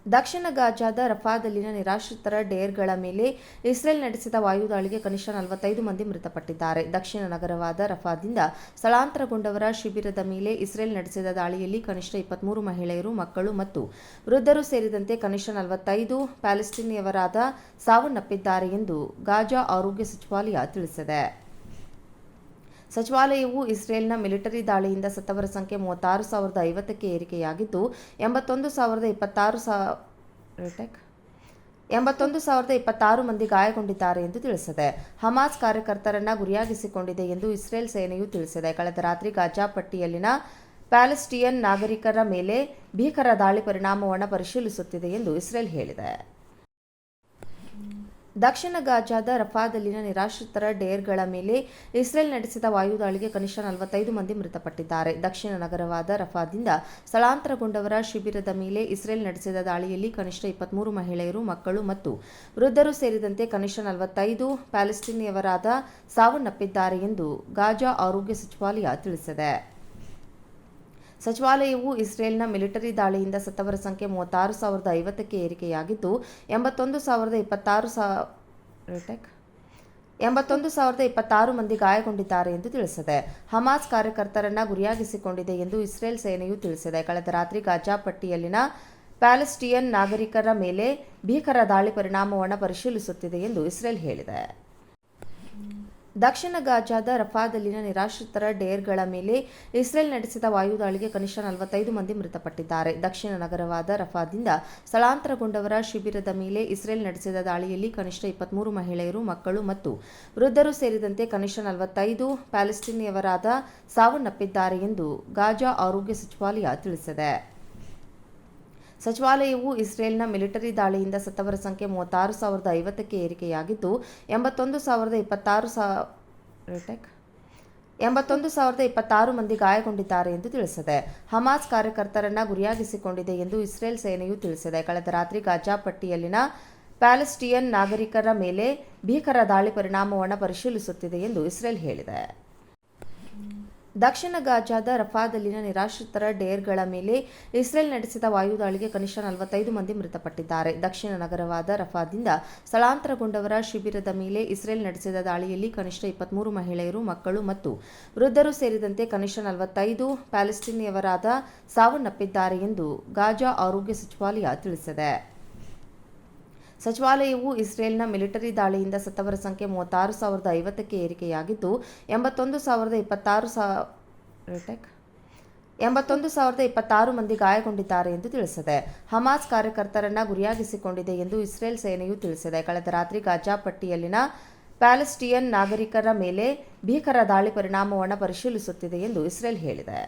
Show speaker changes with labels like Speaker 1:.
Speaker 1: ದಕ್ಷಿಣ ಗಾಜಾದ ರಫಾದಲ್ಲಿನ ನಿರಾಶ್ರಿತರ ಡೇರ್ಗಳ ಮೇಲೆ ಇಸ್ರೇಲ್ ನಡೆಸಿದ ವಾಯುದಾಳಿಗೆ ಕನಿಷ್ಠ 45 ಮಂದಿ ಮೃತಪಟ್ಟಿದ್ದಾರೆ. ದಕ್ಷಿಣ ನಗರವಾದ ರಫಾದಿಂದ ಸ್ಥಳಾಂತರಗೊಂಡವರ ಶಿಬಿರದ ಮೇಲೆ ಇಸ್ರೇಲ್ ನಡೆಸಿದ ದಾಳಿಯಲ್ಲಿ ಕನಿಷ್ಠ 23 ಮಹಿಳೆಯರು, ಮಕ್ಕಳು ಮತ್ತು ವೃದ್ಧರು ಸೇರಿದಂತೆ ಕನಿಷ್ಠ 45 ಪ್ಯಾಲೆಸ್ಟೀನಿಯನ್ನರಾದ ಸಾವನ್ನಪ್ಪಿದ್ದಾರೆ ಎಂದು ಗಾಜಾ ಆರೋಗ್ಯ ಸಚಿವಾಲಯ ತಿಳಿಸಿದೆ. ಸಚಿವಾಲಯವು ಇಸ್ರೇಲ್ನ ಮಿಲಿಟರಿ ದಾಳಿಯಿಂದ ಸತ್ತವರ ಸಂಖ್ಯೆ 36,050ಕ್ಕೆ ಏರಿಕೆಯಾಗಿದ್ದು 81,026 ಮಂದಿ ಗಾಯಗೊಂಡಿದ್ದಾರೆ ಎಂದು ತಿಳಿಸಿದೆ. ಹಮಾಸ್ ಕಾರ್ಯಕರ್ತರನ್ನ ಗುರಿಯಾಗಿಸಿಕೊಂಡಿದೆ ಎಂದು ಇಸ್ರೇಲ್ ಸೇನೆಯು ತಿಳಿಸಿದೆ. ಕಳೆದ ರಾತ್ರಿ ಗಾಜಾ ಪಟ್ಟಿಯಲ್ಲಿನ ಪ್ಯಾಲೆಸ್ಟಿಯನ್ ನಾಗರಿಕರ ಮೇಲೆ ಭೀಕರ ದಾಳಿ ಪರಿಣಾಮವನ್ನು ಪರಿಶೀಲಿಸುತ್ತಿದೆ ಎಂದು ಇಸ್ರೇಲ್ ಹೇಳಿದೆ. ದಕ್ಷಿಣ ಗಾಜಾದ ರಫಾದಲ್ಲಿನ ನಿರಾಶ್ರಿತರ ಡೇರ್ಗಳ ಮೇಲೆ ಇಸ್ರೇಲ್ ನಡೆಸಿದ ವಾಯುದಾಳಿಗೆ ಕನಿಷ್ಠ 45 ಮಂದಿ ಮೃತಪಟ್ಟಿದ್ದಾರೆ. ದಕ್ಷಿಣ ನಗರವಾದ ರಫಾದಿಂದ ಸ್ಥಳಾಂತರಗೊಂಡವರ ಶಿಬಿರದ ಮೇಲೆ ಇಸ್ರೇಲ್ ನಡೆಸಿದ ದಾಳಿಯಲ್ಲಿ ಕನಿಷ್ಠ 23 ಮಹಿಳೆಯರು, ಮಕ್ಕಳು ಮತ್ತು ವೃದ್ಧರು ಸೇರಿದಂತೆ ಕನಿಷ್ಠ 45 ಪ್ಯಾಲೆಸ್ಟೀನಿಯನ್ನರಾದ ಸಾವನ್ನಪ್ಪಿದ್ದಾರೆ ಎಂದು ಗಾಜಾ ಆರೋಗ್ಯ ಸಚಿವಾಲಯ ತಿಳಿಸಿದೆ. ಸಚಿವಾಲಯವು ಇಸ್ರೇಲ್ನ ಮಿಲಿಟರಿ ದಾಳಿಯಿಂದ ಸತ್ತವರ ಸಂಖ್ಯೆ 36,050ಕ್ಕೆ ಏರಿಕೆಯಾಗಿದ್ದು 81,026 ಮಂದಿ ಗಾಯಗೊಂಡಿದ್ದಾರೆ ಎಂದು ತಿಳಿಸಿದೆ. ಹಮಾಸ್ ಕಾರ್ಯಕರ್ತರನ್ನ ಗುರಿಯಾಗಿಸಿಕೊಂಡಿದೆ ಎಂದು ಇಸ್ರೇಲ್ ಸೇನೆಯು ತಿಳಿಸಿದೆ. ಕಳೆದ ರಾತ್ರಿ ಗಾಜಾ ಪಟ್ಟಿಯಲ್ಲಿನ ಪ್ಯಾಲೆಸ್ಟಿಯನ್ ನಾಗರಿಕರ ಮೇಲೆ ಭೀಕರ ದಾಳಿ ಪರಿಣಾಮವನ್ನು ಪರಿಶೀಲಿಸುತ್ತಿದೆ ಎಂದು ಇಸ್ರೇಲ್ ಹೇಳಿದೆ. ದಕ್ಷಿಣ ಗಾಜಾದ ರಫಾದಲ್ಲಿನ ನಿರಾಶ್ರಿತರ ಡೇರ್ಗಳ ಮೇಲೆ ಇಸ್ರೇಲ್ ನಡೆಸಿದ ವಾಯುದಾಳಿಗೆ ಕನಿಷ್ಠ 45 ಮಂದಿ ಮೃತಪಟ್ಟಿದ್ದಾರೆ. ದಕ್ಷಿಣ ನಗರವಾದ ರಫಾದಿಂದ ಸ್ಥಳಾಂತರಗೊಂಡವರ ಶಿಬಿರದ ಮೇಲೆ ಇಸ್ರೇಲ್ ನಡೆಸಿದ ದಾಳಿಯಲ್ಲಿ ಕನಿಷ್ಠ 23 ಮಹಿಳೆಯರು, ಮಕ್ಕಳು ಮತ್ತು ವೃದ್ಧರು ಸೇರಿದಂತೆ ಕನಿಷ್ಠ 45 ಪ್ಯಾಲೆಸ್ಟೀನಿಯನ್ನರಾದ ಸಾವನ್ನಪ್ಪಿದ್ದಾರೆ ಎಂದು ಗಾಜಾ ಆರೋಗ್ಯ ಸಚಿವಾಲಯ ತಿಳಿಸಿದೆ. ಸಚಿವಾಲಯವು ಇಸ್ರೇಲ್ನ ಮಿಲಿಟರಿ ದಾಳಿಯಿಂದ ಸತ್ತವರ ಸಂಖ್ಯೆ 36,050ಕ್ಕೆ ಏರಿಕೆಯಾಗಿದ್ದು 81,026 ಮಂದಿ ಗಾಯಗೊಂಡಿದ್ದಾರೆ ಎಂದು ತಿಳಿಸಿದೆ. ಹಮಾಸ್ ಕಾರ್ಯಕರ್ತರನ್ನ ಗುರಿಯಾಗಿಸಿಕೊಂಡಿದೆ ಎಂದು ಇಸ್ರೇಲ್ ಸೇನೆಯು ತಿಳಿಸಿದೆ. ಕಳೆದ ರಾತ್ರಿ ಗಾಜಾ ಪಟ್ಟಿಯಲ್ಲಿನ ಪ್ಯಾಲೆಸ್ಟಿಯನ್ ನಾಗರಿಕರ ಮೇಲೆ ಭೀಕರ ದಾಳಿ ಪರಿಣಾಮವನ್ನು ಪರಿಶೀಲಿಸುತ್ತಿದೆ ಎಂದು ಇಸ್ರೇಲ್ ಹೇಳಿದೆ. ದಕ್ಷಿಣ ಗಾಜಾದ ರಫಾದಲ್ಲಿನ ನಿರಾಶ್ರಿತರ ಡೇರ್ಗಳ ಮೇಲೆ ಇಸ್ರೇಲ್ ನಡೆಸಿದ ವಾಯುದಾಳಿಗೆ ಕನಿಷ್ಠ 45 ಮಂದಿ ಮೃತಪಟ್ಟಿದ್ದಾರೆ. ದಕ್ಷಿಣ ನಗರವಾದ ರಫಾದಿಂದ ಸ್ಥಳಾಂತರಗೊಂಡವರ ಶಿಬಿರದ ಮೇಲೆ ಇಸ್ರೇಲ್ ನಡೆಸಿದ ದಾಳಿಯಲ್ಲಿ ಕನಿಷ್ಠ 23 ಮಹಿಳೆಯರು, ಮಕ್ಕಳು ಮತ್ತು ವೃದ್ಧರು ಸೇರಿದಂತೆ ಕನಿಷ್ಠ 45 ಪ್ಯಾಲೆಸ್ಟೀನಿಯನ್ನರಾದ ಸಾವನ್ನಪ್ಪಿದ್ದಾರೆ ಎಂದು ಗಾಜಾ ಆರೋಗ್ಯ ಸಚಿವಾಲಯ ತಿಳಿಸಿದೆ. ಸಚಿವಾಲಯವು ಇಸ್ರೇಲ್ನ ಮಿಲಿಟರಿ ದಾಳಿಯಿಂದ ಸತ್ತವರ ಸಂಖ್ಯೆ 36,050ಕ್ಕೆ ಏರಿಕೆಯಾಗಿದ್ದು 81,026 ಮಂದಿ ಗಾಯಗೊಂಡಿದ್ದಾರೆ ಎಂದು ತಿಳಿಸಿದೆ. ಹಮಾಸ್ ಕಾರ್ಯಕರ್ತರನ್ನ ಗುರಿಯಾಗಿಸಿಕೊಂಡಿದೆ ಎಂದು ಇಸ್ರೇಲ್ ಸೇನೆಯು ತಿಳಿಸಿದೆ. ಕಳೆದ ರಾತ್ರಿ ಗಾಜಾ ಪಟ್ಟಿಯಲ್ಲಿನ ಪ್ಯಾಲೆಸ್ಟಿಯನ್ ನಾಗರಿಕರ ಮೇಲೆ ಭೀಕರ ದಾಳಿ ಪರಿಣಾಮವನ್ನು ಪರಿಶೀಲಿಸುತ್ತಿದೆ ಎಂದು ಇಸ್ರೇಲ್ ಹೇಳಿದೆ.